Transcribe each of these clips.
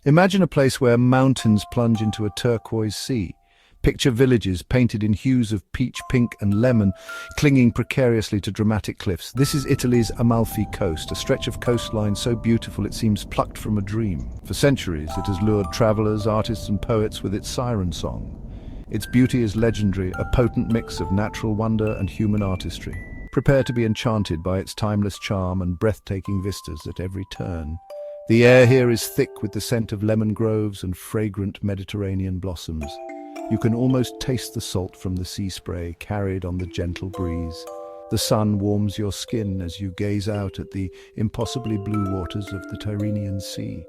Imagine a place where mountains plunge into a turquoise sea. Picture villages painted in hues of peach, pink and lemon, clinging precariously to dramatic cliffs. This is Italy's Amalfi Coast, a stretch of coastline so beautiful it seems plucked from a dream. For centuries, it has lured travelers, artists and poets with its siren song. Its beauty is legendary, a potent mix of natural wonder and human artistry. Prepare to be enchanted by its timeless charm and breathtaking vistas at every turn. The air here is thick with the scent of lemon groves and fragrant Mediterranean blossoms. You can almost taste the salt from the sea spray carried on the gentle breeze. The sun warms your skin as you gaze out at the impossibly blue waters of the Tyrrhenian Sea.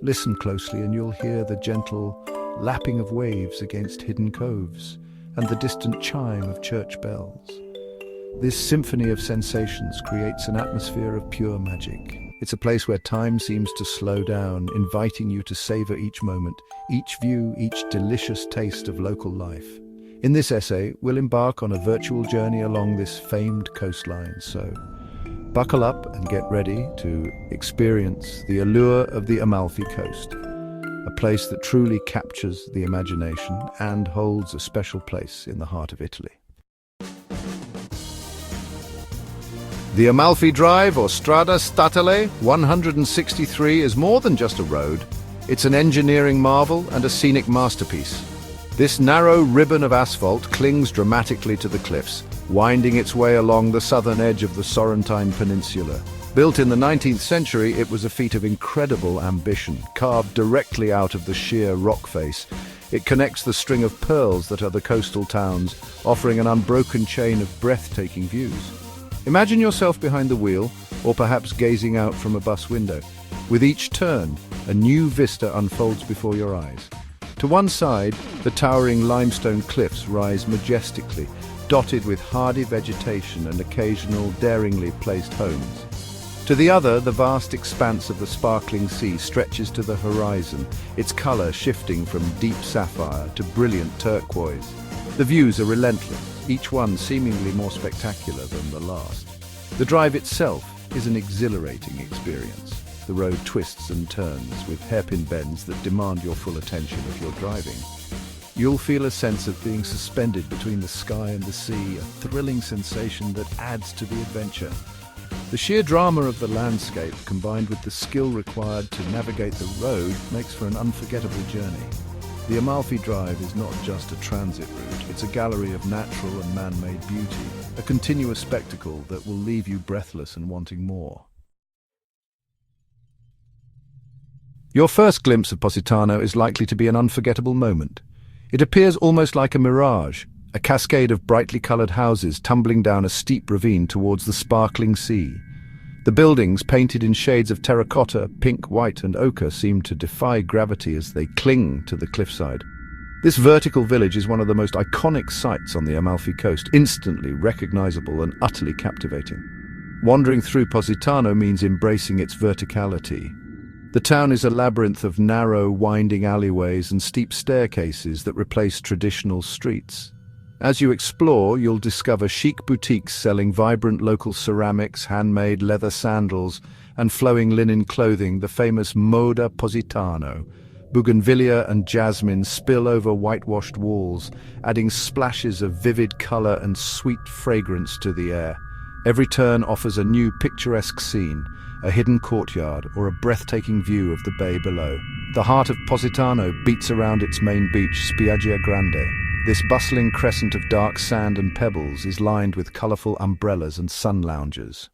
Listen closely and you'll hear the gentle lapping of waves against hidden coves and the distant chime of church bells. This symphony of sensations creates an atmosphere of pure magic. It's a place where time seems to slow down, inviting you to savor each moment, each view, each delicious taste of local life. In this essay, we'll embark on a virtual journey along this famed coastline, so buckle up and get ready to experience the allure of the Amalfi Coast, a place that truly captures the imagination and holds a special place in the heart of Italy. The Amalfi Drive, or Strada Statale 163, is more than just a road. It's an engineering marvel and a scenic masterpiece. This narrow ribbon of asphalt clings dramatically to the cliffs, winding its way along the southern edge of the Sorrentine Peninsula. Built in the 19th century, it was a feat of incredible ambition, carved directly out of the sheer rock face. It connects the string of pearls that are the coastal towns, offering an unbroken chain of breathtaking views. Imagine yourself behind the wheel, or perhaps gazing out from a bus window. With each turn, a new vista unfolds before your eyes. To one side, the towering limestone cliffs rise majestically, dotted with hardy vegetation and occasional daringly placed homes. To the other, the vast expanse of the sparkling sea stretches to the horizon, its color shifting from deep sapphire to brilliant turquoise. The views are relentless, each one seemingly more spectacular than the last. The drive itself is an exhilarating experience. The road twists and turns with hairpin bends that demand your full attention if you're driving. You'll feel a sense of being suspended between the sky and the sea, a thrilling sensation that adds to the adventure. The sheer drama of the landscape, combined with the skill required to navigate the road, makes for an unforgettable journey. The Amalfi Drive is not just a transit route, it's a gallery of natural and man-made beauty, a continuous spectacle that will leave you breathless and wanting more. Your first glimpse of Positano is likely to be an unforgettable moment. It appears almost like a mirage, a cascade of brightly colored houses tumbling down a steep ravine towards the sparkling sea. The buildings, painted in shades of terracotta, pink, white and ochre, seem to defy gravity as they cling to the cliffside. This vertical village is one of the most iconic sights on the Amalfi Coast, instantly recognizable and utterly captivating. Wandering through Positano means embracing its verticality. The town is a labyrinth of narrow, winding alleyways and steep staircases that replace traditional streets. As you explore, you'll discover chic boutiques selling vibrant local ceramics, handmade leather sandals, and flowing linen clothing, the famous Moda Positano. Bougainvillea and jasmine spill over whitewashed walls, adding splashes of vivid color and sweet fragrance to the air. Every turn offers a new picturesque scene, a hidden courtyard, or a breathtaking view of the bay below. The heart of Positano beats around its main beach, Spiaggia Grande. This bustling crescent of dark sand and pebbles is lined with colorful umbrellas and sun loungers.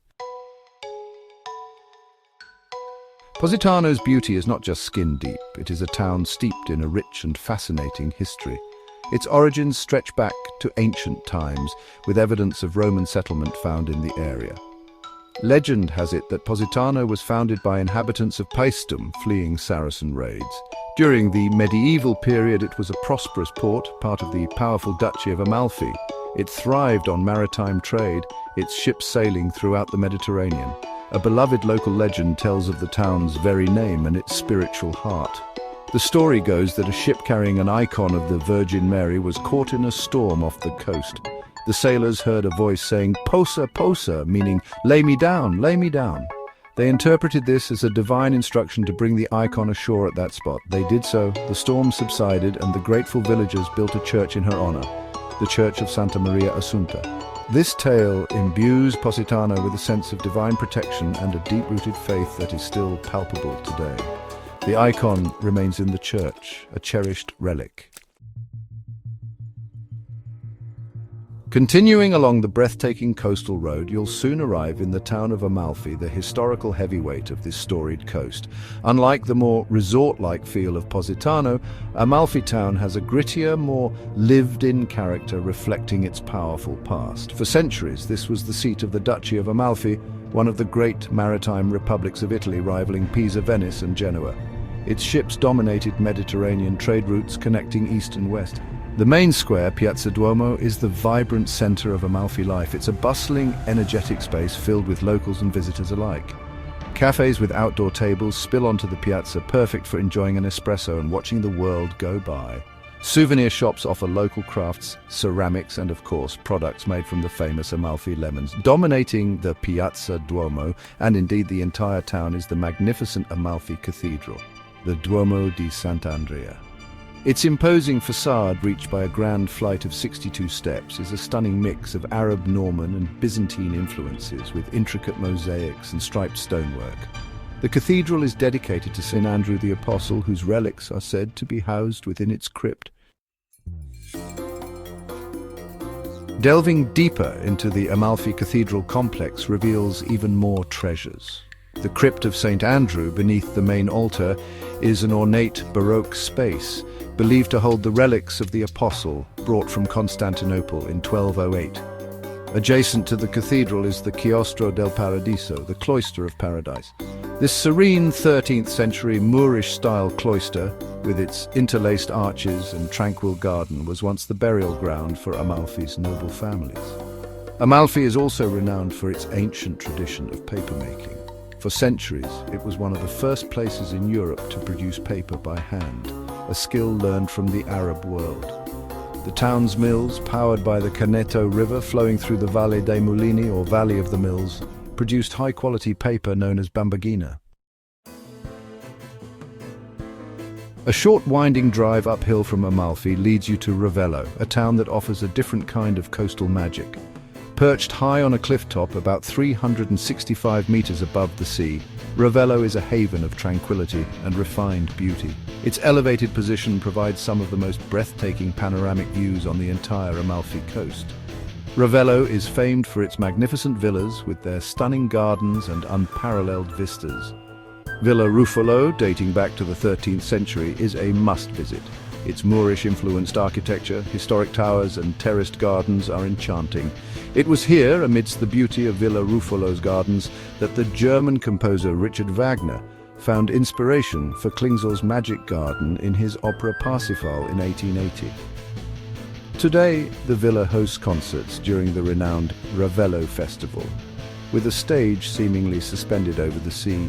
Positano's beauty is not just skin deep, it is a town steeped in a rich and fascinating history. Its origins stretch back to ancient times, with evidence of Roman settlement found in the area. Legend has it that Positano was founded by inhabitants of Paestum fleeing Saracen raids. During the medieval period, it was a prosperous port, part of the powerful Duchy of Amalfi. It thrived on maritime trade, its ships sailing throughout the Mediterranean. A beloved local legend tells of the town's very name and its spiritual heart. The story goes that a ship carrying an icon of the Virgin Mary was caught in a storm off the coast. The sailors heard a voice saying, "Posa, posa," meaning, "Lay me down, lay me down." They interpreted this as a divine instruction to bring the icon ashore at that spot. They did so, the storm subsided, and the grateful villagers built a church in her honor, the Church of Santa Maria Assunta. This tale imbues Positano with a sense of divine protection and a deep-rooted faith that is still palpable today. The icon remains in the church, a cherished relic. Continuing along the breathtaking coastal road, you'll soon arrive in the town of Amalfi, the historical heavyweight of this storied coast. Unlike the more resort-like feel of Positano, Amalfi town has a grittier, more lived-in character reflecting its powerful past. For centuries, this was the seat of the Duchy of Amalfi, one of the great maritime republics of Italy rivaling Pisa, Venice and Genoa. Its ships dominated Mediterranean trade routes connecting east and west. The main square, Piazza Duomo, is the vibrant center of Amalfi life. It's a bustling, energetic space filled with locals and visitors alike. Cafes with outdoor tables spill onto the piazza, perfect for enjoying an espresso and watching the world go by. Souvenir shops offer local crafts, ceramics, and of course, products made from the famous Amalfi lemons. Dominating the Piazza Duomo, and indeed the entire town, is the magnificent Amalfi Cathedral, the Duomo di Sant'Andrea. Its imposing facade, reached by a grand flight of 62 steps, is a stunning mix of Arab, Norman and Byzantine influences with intricate mosaics and striped stonework. The cathedral is dedicated to St. Andrew the Apostle, whose relics are said to be housed within its crypt. Delving deeper into the Amalfi Cathedral complex reveals even more treasures. The crypt of St. Andrew beneath the main altar is an ornate Baroque space, believed to hold the relics of the Apostle brought from Constantinople in 1208. Adjacent to the cathedral is the Chiostro del Paradiso, the Cloister of Paradise. This serene 13th century Moorish-style cloister, with its interlaced arches and tranquil garden, was once the burial ground for Amalfi's noble families. Amalfi is also renowned for its ancient tradition of papermaking. For centuries, it was one of the first places in Europe to produce paper by hand, a skill learned from the Arab world. The town's mills, powered by the Caneto River flowing through the Valle dei Mulini, or Valley of the Mills, produced high-quality paper known as bambaghina. A short winding drive uphill from Amalfi leads you to Ravello, a town that offers a different kind of coastal magic. Perched high on a cliff top about 365 meters above the sea, Ravello is a haven of tranquility and refined beauty. Its elevated position provides some of the most breathtaking panoramic views on the entire Amalfi Coast. Ravello is famed for its magnificent villas with their stunning gardens and unparalleled vistas. Villa Ruffolo, dating back to the 13th century, is a must-visit. Its Moorish-influenced architecture, historic towers and terraced gardens are enchanting. It was here, amidst the beauty of Villa Ruffolo's gardens, that the German composer Richard Wagner found inspiration for Klingsel's Magic Garden in his opera Parsifal in 1880. Today, the villa hosts concerts during the renowned Ravello Festival, with a stage seemingly suspended over the sea,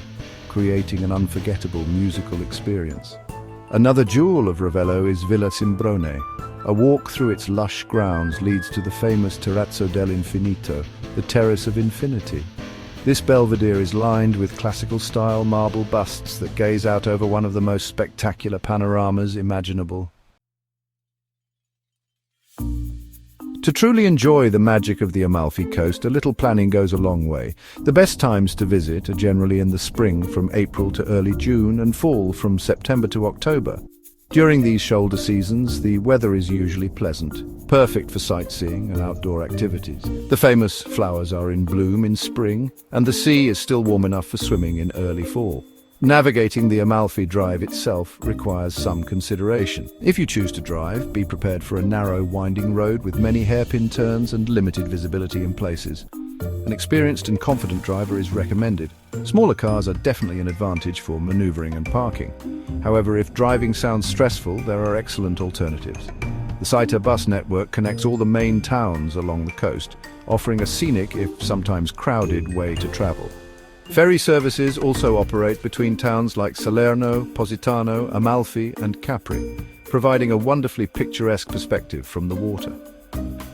creating an unforgettable musical experience. Another jewel of Ravello is Villa Simbrone. A walk through its lush grounds leads to the famous Terrazzo dell'Infinito, the Terrace of Infinity. This belvedere is lined with classical-style marble busts that gaze out over one of the most spectacular panoramas imaginable. To truly enjoy the magic of the Amalfi Coast, a little planning goes a long way. The best times to visit are generally in the spring from April to early June and fall from September to October. During these shoulder seasons, the weather is usually pleasant, perfect for sightseeing and outdoor activities. The famous flowers are in bloom in spring, and the sea is still warm enough for swimming in early fall. Navigating the Amalfi Drive itself requires some consideration. If you choose to drive, be prepared for a narrow, winding road with many hairpin turns and limited visibility in places. An experienced and confident driver is recommended. Smaller cars are definitely an advantage for maneuvering and parking. However, if driving sounds stressful, there are excellent alternatives. The Seaside bus network connects all the main towns along the coast, offering a scenic, if sometimes crowded, way to travel. Ferry services also operate between towns like Salerno, Positano, Amalfi and Capri, providing a wonderfully picturesque perspective from the water.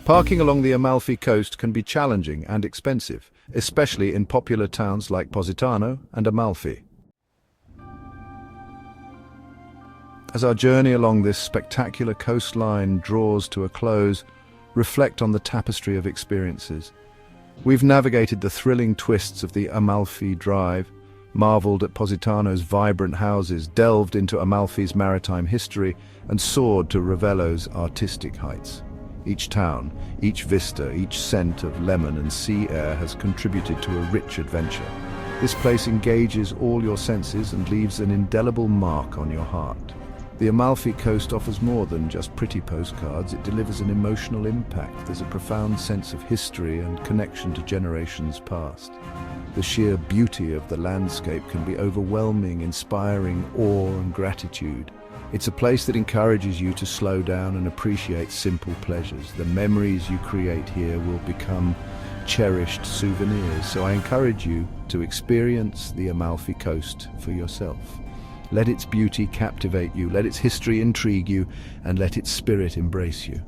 Parking along the Amalfi Coast can be challenging and expensive, especially in popular towns like Positano and Amalfi. As our journey along this spectacular coastline draws to a close, reflect on the tapestry of experiences. We've navigated the thrilling twists of the Amalfi Drive, marveled at Positano's vibrant houses, delved into Amalfi's maritime history, and soared to Ravello's artistic heights. Each town, each vista, each scent of lemon and sea air has contributed to a rich adventure. This place engages all your senses and leaves an indelible mark on your heart. The Amalfi Coast offers more than just pretty postcards. It delivers an emotional impact. There's a profound sense of history and connection to generations past. The sheer beauty of the landscape can be overwhelming, inspiring awe and gratitude. It's a place that encourages you to slow down and appreciate simple pleasures. The memories you create here will become cherished souvenirs, so I encourage you to experience the Amalfi Coast for yourself. Let its beauty captivate you, let its history intrigue you, and let its spirit embrace you.